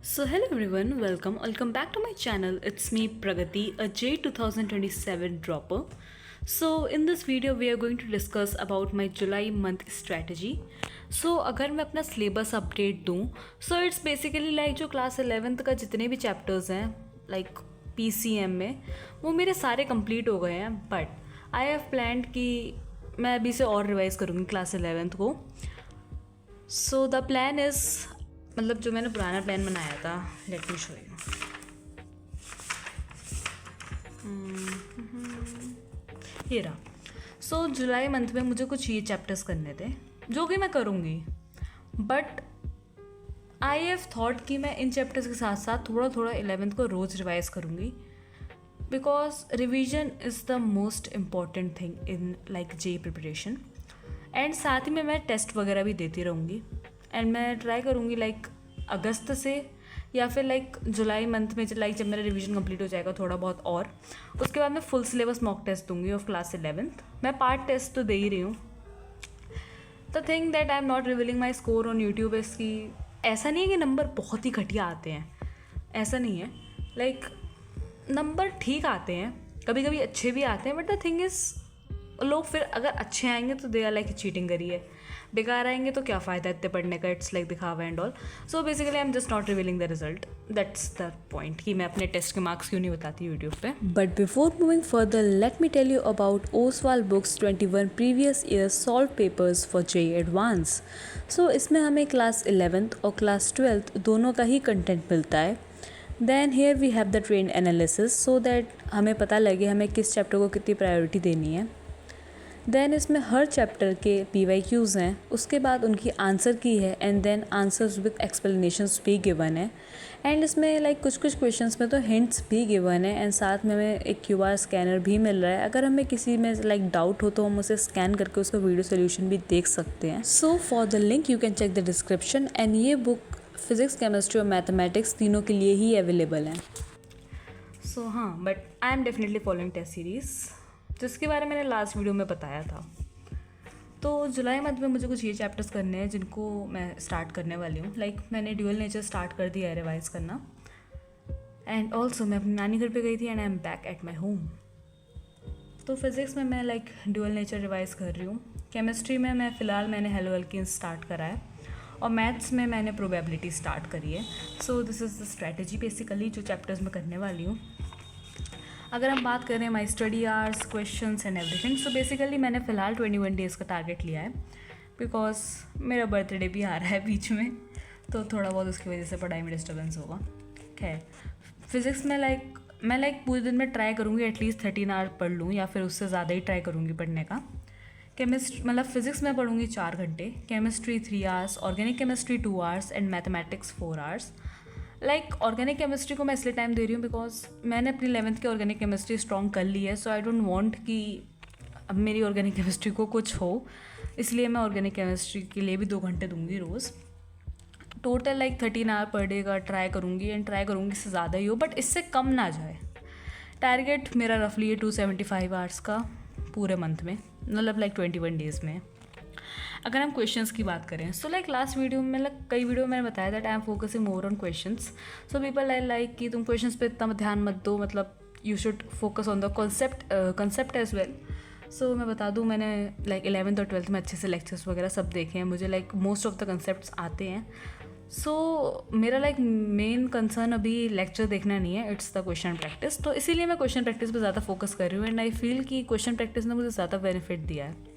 Hello everyone, welcome back to my channel. It's me Pragati, a J 2027 dropper. In this video we are going to discuss about my July month strategy. अगर मैं अपना syllabus update दूँ, it's basically like जो class 11th का जितने भी chapters हैं like PCM में वो मेरे सारे कंप्लीट हो गए हैं, बट आई हैव प्लान्ड कि मैं अभी से और रिवाइज़ करूँगी क्लास 11th को. द प्लान इज़ मतलब जो मैंने पुराना प्लान बनाया था, लेट मी शो यू. ये रहा. जुलाई मंथ में मुझे कुछ ये चैप्टर्स करने थे जो कि मैं करूँगी, बट आई हैव थॉट कि मैं इन चैप्टर्स के साथ साथ थोड़ा थोड़ा 11th को रोज़ रिवाइज़ करूँगी, because revision is the most important thing in like J preparation. And साथ ही में मैं टेस्ट वगैरह भी देती रहूँगी. एंड मैं ट्राई करूँगी लाइक अगस्त से या फिर लाइक जुलाई मंथ में लाइक जब मेरा रिवीजन कंप्लीट हो जाएगा थोड़ा बहुत, और उसके बाद मैं फुल सिलेबस मॉक टेस्ट दूंगी ऑफ क्लास 11th. मैं पार्ट टेस्ट तो दे ही रही हूँ. The thing that I am not revealing my score on YouTube is कि ऐसा नहीं है कि नंबर बहुत ही घटिया आते हैं, ऐसा नहीं है. लाइक नंबर ठीक आते हैं, कभी कभी अच्छे भी आते हैं, बट द थिंग इज़ लोग फिर अगर अच्छे आएंगे तो दे आर लाइक चीटिंग करी है, बेकार आएंगे तो क्या फ़ायदा इतने पढ़ने का, इट्स लाइक दिखावा and all. Basically I am just not revealing the result. That's the point कि मैं अपने टेस्ट के मार्क्स क्यों नहीं बताती यूट्यूब पे. But before moving further, let me tell you about Oswald Books 21 previous year solved papers for JEE Advance. इसमें हमें क्लास 11th और क्लास 12th दोनों का ही कंटेंट मिलता है. Then here we have the trend analysis so that हमें पता लगे हमें किस चैप्टर को कितनी प्रायोरिटी देनी है. देन इसमें हर चैप्टर के PYQs हैं, उसके बाद उनकी आंसर की है, and then answers with explanations भी गिवन है. एंड इसमें लाइक कुछ क्वेश्चंस में तो हिंट्स भी गिवन है, एंड साथ में हमें एक QR स्कैनर भी मिल रहा है. अगर हमें किसी में लाइक डाउट हो तो हम उसे स्कैन करके उसका वीडियो सोल्यूशन भी देख सकते हैं. For the link you can check the description. And ये बुक फिजिक्स, केमिस्ट्री और मैथमेटिक्स तीनों के लिए ही अवेलेबल है. हाँ, but I am definitely following test series जिसके बारे में मैंने लास्ट वीडियो में बताया था. जुलाई मंथ में मुझे कुछ ये चैप्टर्स करने हैं जिनको मैं स्टार्ट करने वाली हूँ. लाइक मैंने ड्यूअल नेचर स्टार्ट कर दिया है रिवाइज़ करना. एंड ऑल्सो मैं अपनी नानी घर पे गई थी and I am back at my home. Physics में मैं लाइक ड्यूअल नेचर रिवाइज़ कर रही हूँ. केमिस्ट्री में फ़िलहाल मैंने हेलो एल्केन्स स्टार्ट करा है, और मैथ्स में मैंने प्रोबेबिलिटी स्टार्ट करी है. This is the strategy basically जो चैप्टर्स में करने वाली हूँ. अगर हम बात करें my study hours, questions and everything, basically मैंने फ़िलहाल 21 डेज़ का टारगेट लिया है, बिकॉज मेरा बर्थडे भी आ रहा है बीच में, तो थोड़ा बहुत उसकी वजह से पढ़ाई में डिस्टर्बेंस होगा. खैर, फिज़िक्स में मैं पूरे दिन में ट्राई करूँगी एटलीस्ट 13 आवर पढ़ लूँ, या फिर उससे ज़्यादा ही ट्राई करूँगी पढ़ने का. केमिस्ट्री फिज़िक्स में पढ़ूँगी 4 घंटे, chemistry 3 hours, organic chemistry 2 hours and mathematics 4 hours. Organic chemistry को मैं इसलिए टाइम दे रही हूँ बिकॉज मैंने अपनी 11th की ऑर्गेनिक केमिस्ट्री स्ट्रॉन्ग कर ली है. आई डोंट वांट कि अब मेरी ऑर्गेनिक केमिस्ट्री को कुछ हो, इसलिए मैं ऑर्गेनिक केमिस्ट्री के लिए भी 2 घंटे दूंगी रोज़. टोटल 13 आवर पर डे का ट्राई करूँगी, एंड ट्राई करूँगी इससे ज़्यादा ही हो, बट इससे कम ना जाए. टारगेट मेरा रफली है 275 आवर्स का पूरे मंथ में, 21 डेज़ में. अगर हम क्वेश्चंस की बात करें लास्ट वीडियो में कई वीडियो में मैंने बताया that I am focusing more on questions. People like कि तुम क्वेश्चंस पे इतना ध्यान मत दो, you should focus on the concept as well. मैं बता दूँ, मैंने 11th और 12th में अच्छे से लेक्चर्स वगैरह सब देखे हैं. मुझे मोस्ट ऑफ द कंसेप्ट आते हैं. मेरा मेन कंसर्न अभी लेक्चर देखना नहीं है, इट्स द क्वेश्चन प्रैक्टिस. इसीलिए मैं क्वेश्चन प्रैक्टिस पे ज़्यादा फोकस कर रही हूँ, एंड आई फील कि क्वेश्चन प्रैक्टिस ने मुझे ज़्यादा बेनिफिट दिया है.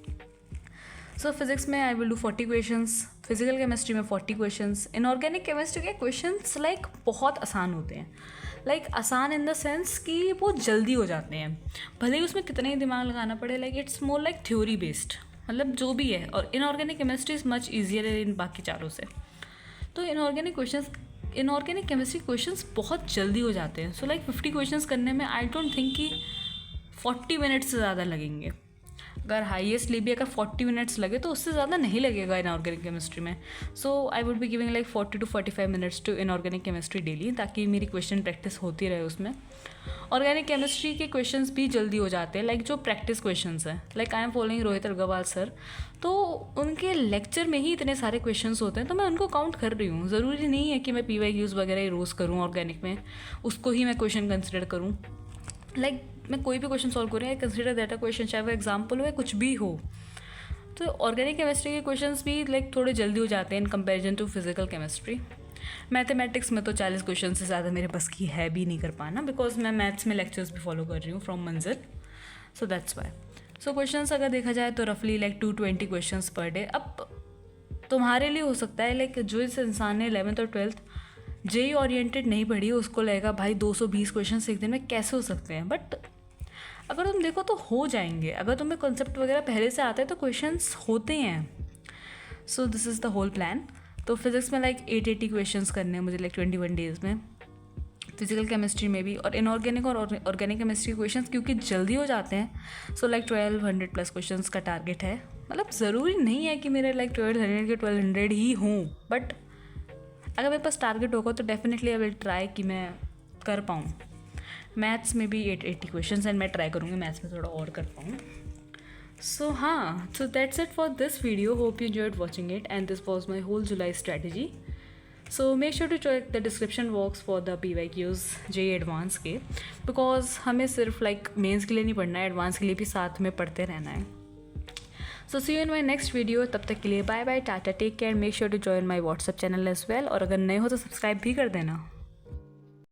फिज़िक्स में I will do 40 questions, physical केमिस्ट्री में 40 क्वेश्चंस. इनऑर्गेनिक केमिस्ट्री के क्वेश्चंस बहुत आसान होते हैं. आसान इन द सेंस कि वो जल्दी हो जाते हैं, भले ही उसमें कितना ही दिमाग लगाना पड़े. इट्स मोर थ्योरी बेस्ड, जो भी है. और inorganic chemistry is much easier in बाकी चारों से. इनऑर्गेनिक केमिस्ट्री क्वेश्चंस बहुत जल्दी हो जाते हैं. 50 क्वेश्चंस करने में आई डोंट थिंक कि 40 मिनट्स से ज़्यादा लगेंगे. अगर हाईएस्टली भी अगर 40 मिनट्स लगे तो उससे ज़्यादा नहीं लगेगा इनऑर्गेनिक केमिस्ट्री में. So I would be giving like 40 to 45 minutes to inorganic chemistry daily, ताकि मेरी क्वेश्चन प्रैक्टिस होती रहे उसमें. ऑर्गेनिक केमिस्ट्री के क्वेश्चंस भी जल्दी हो जाते हैं, लाइक जो प्रैक्टिस क्वेश्चंस हैं. Like I am following Rohit Agarwal sir, तो उनके लेक्चर में ही इतने सारे क्वेश्चंस होते हैं, तो मैं उनको काउंट कर रही हूँ. ज़रूरी नहीं है कि मैं PYQs वगैरह ही रोज़ करूँ ऑर्गेनिक में, उसको ही मैं क्वेश्चन कंसिडर करूँ. लाइक मैं कोई भी क्वेश्चन सॉल्व करूँ, कंसिडर दैट अ क्वेश्चन, चाहे वो एग्जाम्पल हो या कुछ भी हो. तो ऑर्गेनिक केमिस्ट्री के क्वेश्चंस भी लाइक थोड़े जल्दी हो जाते हैं in comparison to physical chemistry. Mathematics में तो 40 क्वेश्चन से ज़्यादा मेरे बस की है भी नहीं कर पाना, बिकॉज मैं मैथ्स में लेक्चर्स भी फॉलो कर रही हूँ फ्रॉम मंजर. So that's why. So questions अगर देखा जाए तो रफली लाइक 220 क्वेश्चंस पर डे. अब तुम्हारे लिए हो सकता है लाइक जो इस इंसान ने 11th और 12th जेई ओरिएंटेड नहीं पढ़ी, उसको लगेगा भाई 220 क्वेश्चन एक दिन में कैसे हो सकते हैं. बट अगर तुम देखो तो हो जाएंगे. अगर तुम्हें कॉन्सेप्ट वगैरह पहले से आता है तो क्वेश्चंस होते हैं. So this is the whole plan. तो फिजिक्स में लाइक 880 क्वेश्चंस करने हैं मुझे लाइक 21 डेज़ में. फिजिकल केमिस्ट्री में भी, और इनऑर्गेनिक और ऑर्गेनिक केमिस्ट्री क्वेश्चंस क्योंकि जल्दी हो जाते हैं. सो लाइक 1200 प्लस क्वेश्चंस का टारगेट है. मतलब ज़रूरी नहीं है कि मेरे लाइक 1200 के 1200 ही हों, बट अगर मेरे पास टारगेट होगा तो डेफिनेटली आई विल ट्राई कि मैं कर पाऊँ. मैथ्स में भी 880 क्वेश्चंस एंड मैं ट्राई करूँगी मैथ्स में थोड़ा और कर पाऊँ. सो हाँ, so that's it for this video. Hope you enjoyed watching it and this was my whole July strategy. So make sure to check the description box for the PYQs JEE advance के, because हमें सिर्फ like mains के लिए नहीं पढ़ना है, advance के लिए भी साथ में पढ़ते रहना है. So see you in my next video. तब तक के लिए bye bye, tata, take care. Make sure to join my WhatsApp channel as well, और अगर नए हो तो सब्सक्राइब भी कर देना.